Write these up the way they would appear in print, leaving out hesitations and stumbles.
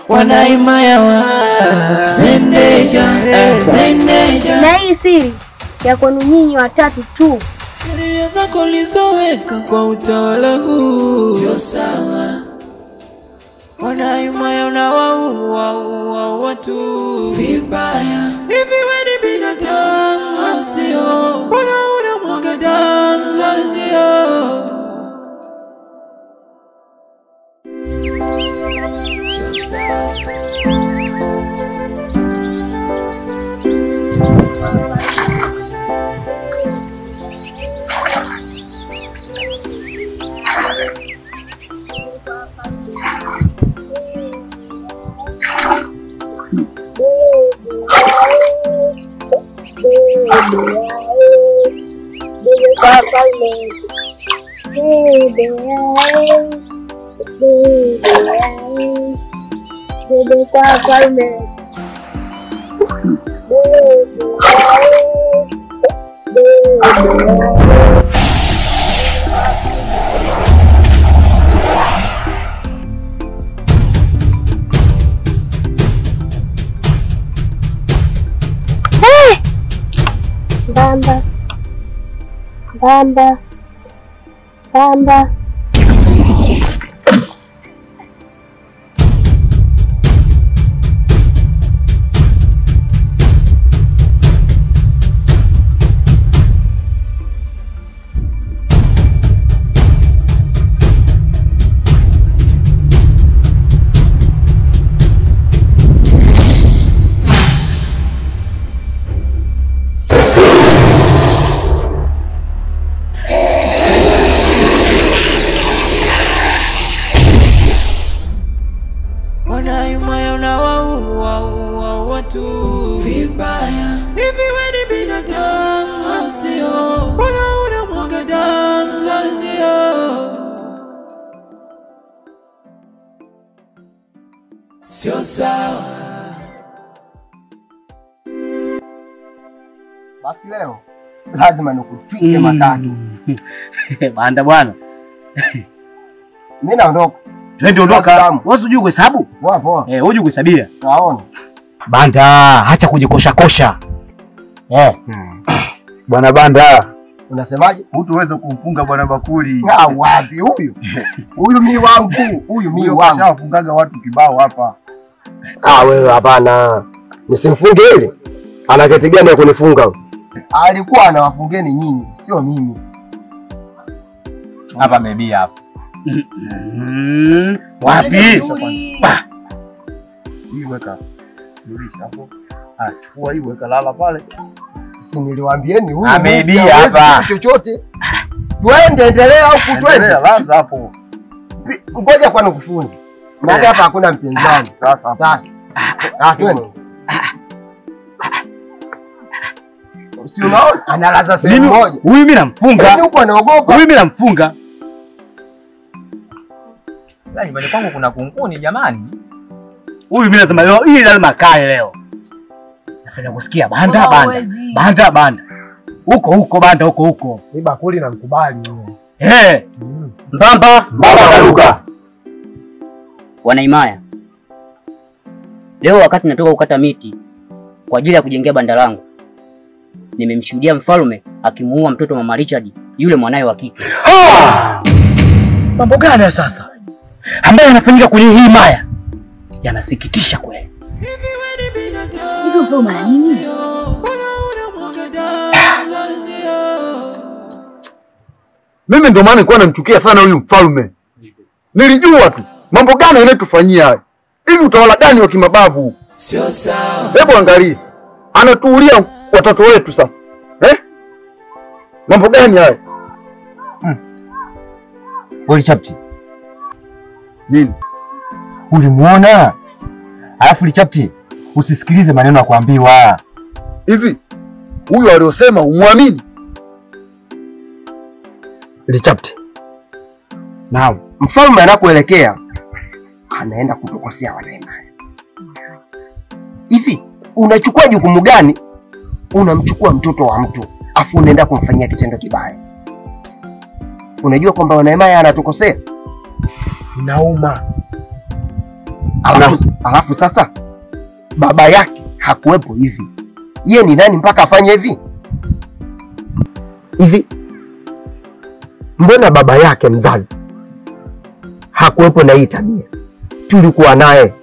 wanaimaya wa Zendeja. Na hii siri ya kwenu nyinyi watatu tu. Sheria zako lizoweka kwa utawala huu sio sawa. Wanaimaya unawaua watu vibaya. Hivi wewe binadamu sio? Mbona unamwaga damu za wenzio? Bamba. Wanaimaya unawaua watu vibaya. Hivi wewe binadamu sio? Mbona unamwaga damu za wenzio? Sio sawa. Basi leo lazima nikutwike matatu. Banda bwana. Mimi naondoka. Twende ondoka. Wewe unajua kuhesabu? Wapo. Unajua kuhesabia? Naona. Banda, acha kujikosha kosha. Bwana Banda, unasemaje? Hutaweza kumfunga bwana Bakuli. Wapi huyu? Huyu mimi wangu, huyu mimi wangu. Kashafungaga watu kibao hapa. Wewe hapana. Nisimfunge ile. Ana keti gani ya kunifunga? Alikuwa anawafungeni nyinyi, sio mimi. Hapa maybe hapa. Wapi? Hii weka. Rudisha hapo. Chukua hii weka lala pale. Si niliwaambieni huyu. Maybe hapa. Chochote. Twende endelea huku twende. Laza hapo. Ngoja kwa nikufunze. Maana hapa hakuna mpinzani. Sasa. Twende. Si unaona? Analaza sehemu moja. Huyu mimi namfunga. Huyu uko anaogopa. Huyu mimi namfunga. Nyumbani kwangu kuna kunguni jamani. Huyu mimi lazima leo hii lazima kae leo. Nafanya kusikia banda. Huko banda huko. Ni Bakuli namkubali yule. Mbamba karuka. Wanaimaya. Leo wakati natoka kukata miti kwa ajili ya kujengea banda langu, nimemshuhudia mfalme akimuua mtoto mama Richard, yule mwanae wa kike. Mambo gani sasa ambayo yanafanyika kwenye hii maya? Yanasikitisha kweli. Hizo sio mara nini? Mimi ndio maana nilikuwa namchukia sana huyu mfalme. Nilijua tu mambo gani yanatufanyia haya. Hivi utawala gani wa kimabavu? Sio sawa. Hebu angalia. Anatuulia watoto wetu sasa. Mambo gani haya? Wewe Chapti. Nini? Ulimuona? Alafu Chapti, usisikilize maneno ya kuambiwa. Hivi huyu aliosema umwamini? Chapti. Naam. Mfalme anakoelekea anaenda kutukosea Wanaimaya. Hivi unachukua jukumu gani? Unamchukua mtoto wa mtu afu unaenda kumfanyia kitendo kibaya. Unajua kwamba Wanaimaya anatukosea? Nauma. Alafu sasa baba yake hakuwepo hivi. Yeye ni nani mpaka afanye hivi? Hivi mbona baba yake mzazi hakuwepo na hii tabia? Tulikuwa naye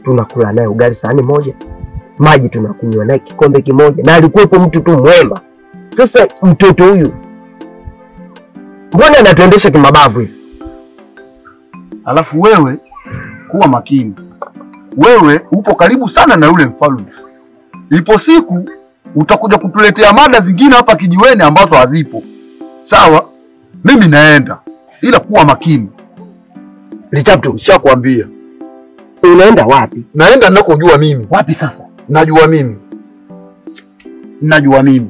tunakula naye ugali sahani moja, maji tunakunywa naye kikombe kimoja, na alikuwepo mtu tu mwema. Sasa mtoto huyu mbona anatuendesha kimabavu hivi? Alafu wewe kuwa makini. Wewe upo karibu sana na yule mfalme. Ipo siku utakuja kutuletea mada zingine hapa kijiweni ambazo hazipo. Sawa? Mimi naenda. Ila kuwa makini. Richard, Nishakwambia. unaenda wapi? Naenda ninakojua mimi. Wapi sasa? Najua mimi. Najua mimi.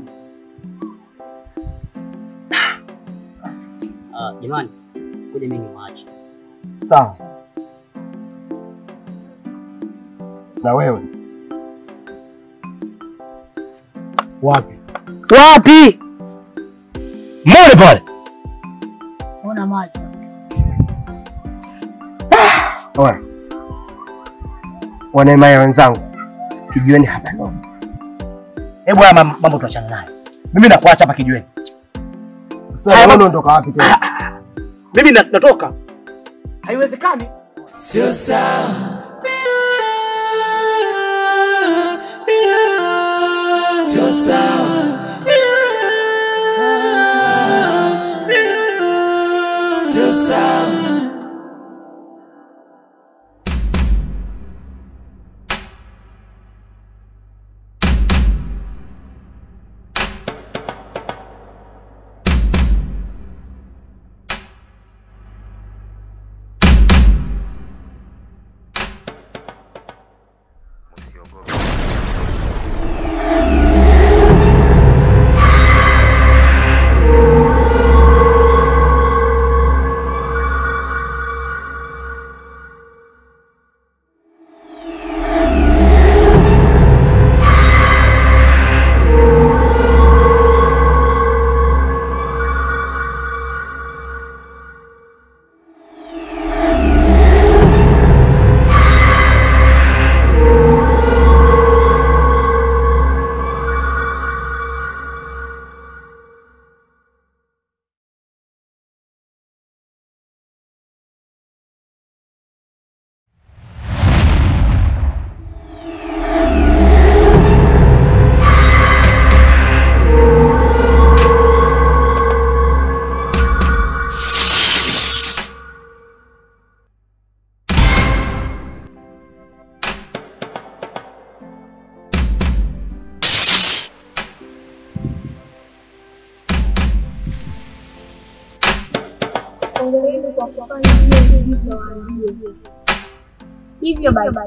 Jamani, kuja mimi niwaache. Sawa. Na wewe? Wapi? Wapi? Mbona pale? Ona macho. Oya. Wanaimaya wenzangu, kijiweni hapa ndo. Hebu haya mambo tuachane nayo. Mimi nakuacha hapa kijiweni. Sasa unaondoka wapi tena? Mimi natoka. Haiwezekani. Sio sawa. Sio sawa. Sio sawa. Hivyo basi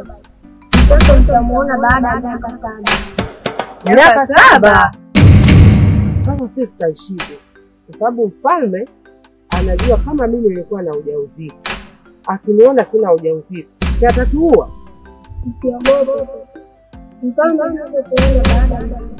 mtoto mtamuona baada ya miaka 7. Miaka 7? Sasa sisi tutaishije? Kwa sababu mfalme anajua kama mimi nilikuwa na ujauzito. Akiniona sina ujauzito, si atatuua? Usiogope. Mfalme anapokuona baada ya miaka 7.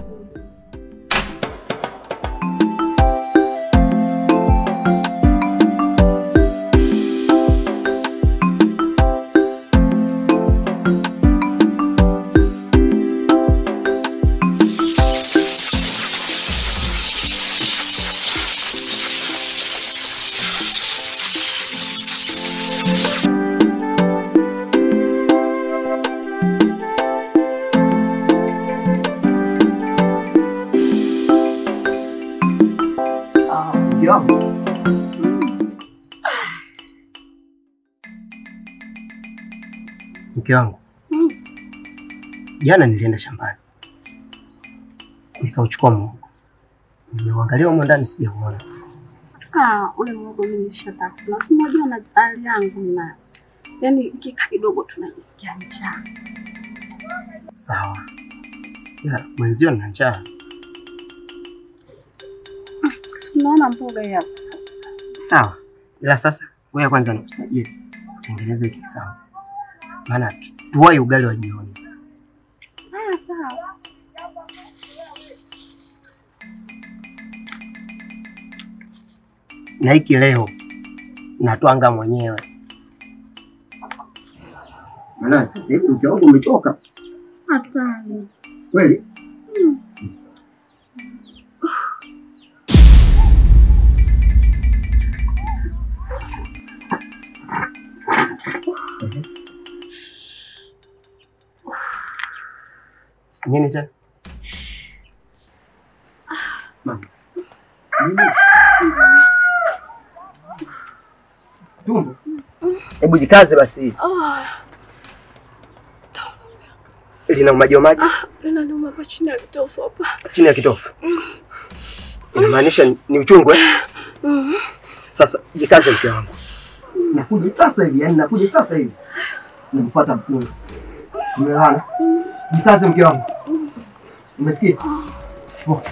Mke wangu, jana nilienda shambani nikauchukua muhogo. Nimeuangalia humo ndani sijauona. Ule muhogo mimi nishatafuna. Unajua na hali yangu na yaani kika kidogo tunajisikia njaa. Sawa. Ila mwenzio na njaa. Unaona mboga hapa. Sawa. Ila sasa wewe kwanza nikusaidie kutengeneza hiki sawa. Maana tuwai ugali wa jioni. Sawa. Na hiki leo natwanga mwenyewe. Maana sasa hivi mke wangu umechoka. Hapana. Kweli? Nini tena? Mama. Tumbo. Hebu jikaze basi. Lina maji maji? Linaniuma hapa chini ya kitofu hapa. Chini ya kitofu. Inamaanisha ni uchungu eh? Sasa jikaze mke wangu. Nakuja sasa hivi, yani nakuja sasa hivi. Nimfuata mkunga. Umeelewana? Jikaze mke wangu. Umesikia? Oh.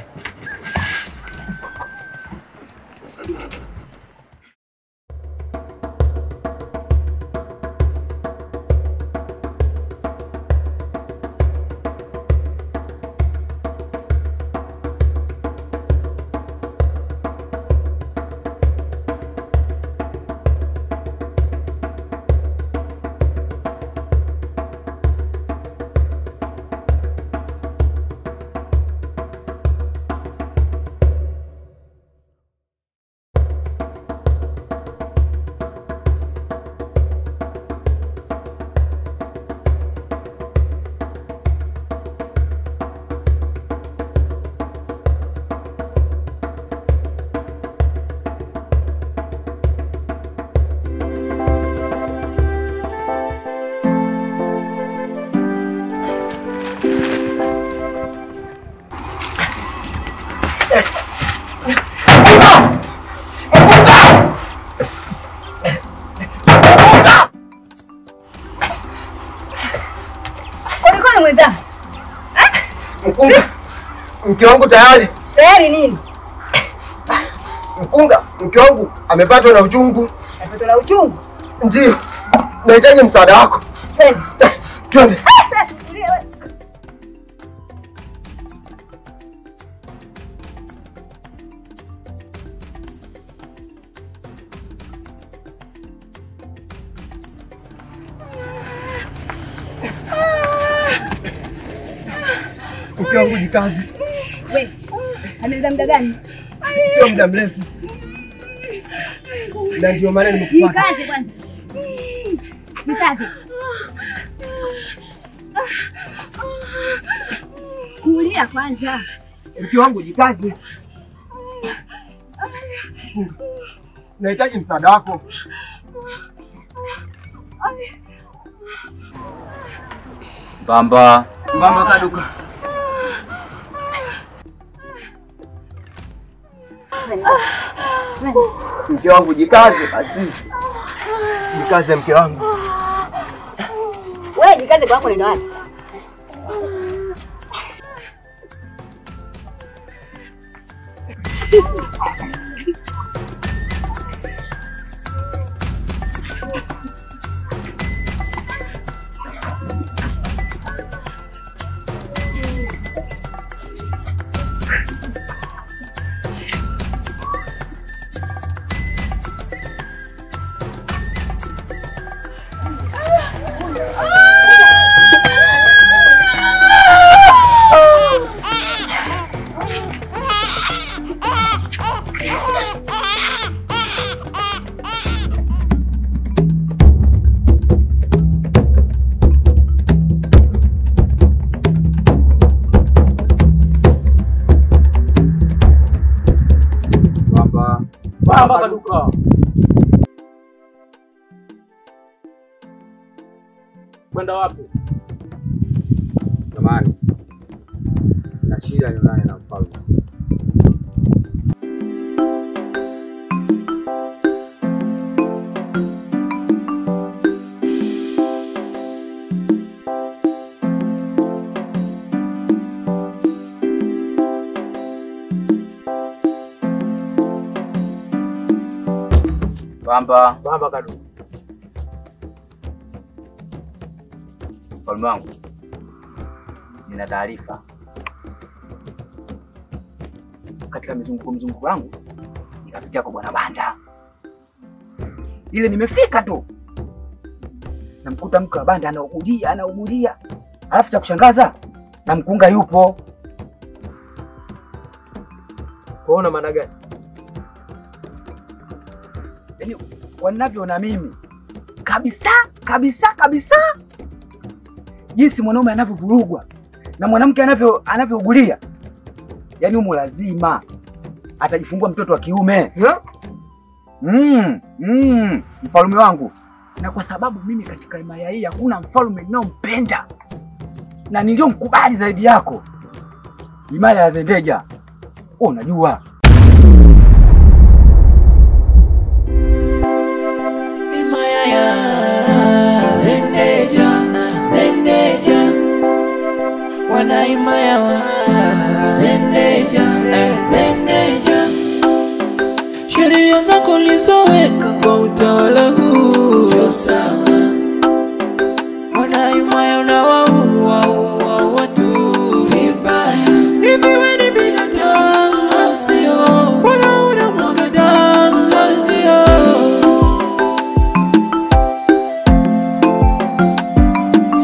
Mkunga, mke wangu tayari. Tayari nini? Mkunga, mke wangu amepatwa na uchungu. Amepatwa na uchungu? Ndiyo. Nahitaji msaada wako. Twende. Twende. Mke wangu jikaze. Wewe, ameza muda gani? Sio muda mrefu. Na ndio maana nimekufuata. Jikaze kwanza. Jikaze. Kulia kwanza. Mke wangu jikaze. Nahitaji msaada wako. Mbamba. Mbamba kaduka. Mke wangu jikaze basi. Jikaze mke wangu. Wewe jikaze kwako nenda wapi? Mbamba kaduka. Kwenda wapi? Jamani. Na shida ni nani na mfalme? Mbamba kaduka. Mfalme wangu, nina taarifa. Katika mizunguko yangu nikapitia kwa Bwana Banda. Ile nimefika tu, namkuta mke wa banda anaugulia. Alafu cha kushangaza na mkunga yupo. Kuona maana gani? Yaani wanavyoona mimi kabisa jinsi mwanaume anavyovurugwa na mwanamke anavyougulia, yaani humo lazima atajifungua mtoto wa kiume. Mfalme wangu. Na kwa sababu mimi katika himaya hii hakuna mfalme ninaompenda na ndio mkubali zaidi yako, himaya ya Zendeja. Unajua himaya ya Zendeja, wana himaya wa Zendeja. Sheria zako ulizoweka kwa utawala huu sio sawa. Wana himaya unawaua watu vibaya. Hivi wewe ni binadamu au sio? Mbona unamwaga damu za wenzio?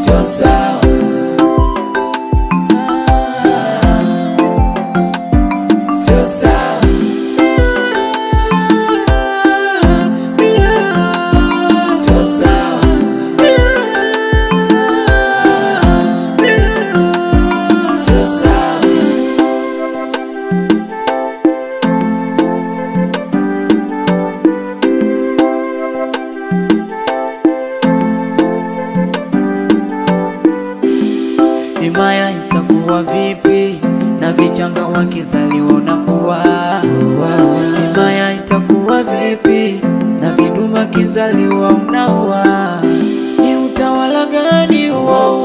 Sio sawa. Sio sawa. Himaya itakuwa vipi na vichanga wakizaliwa unakuwa? Himaya itakuwa vipi na viduma kizaliwa unaua? Ni utawala gani huo?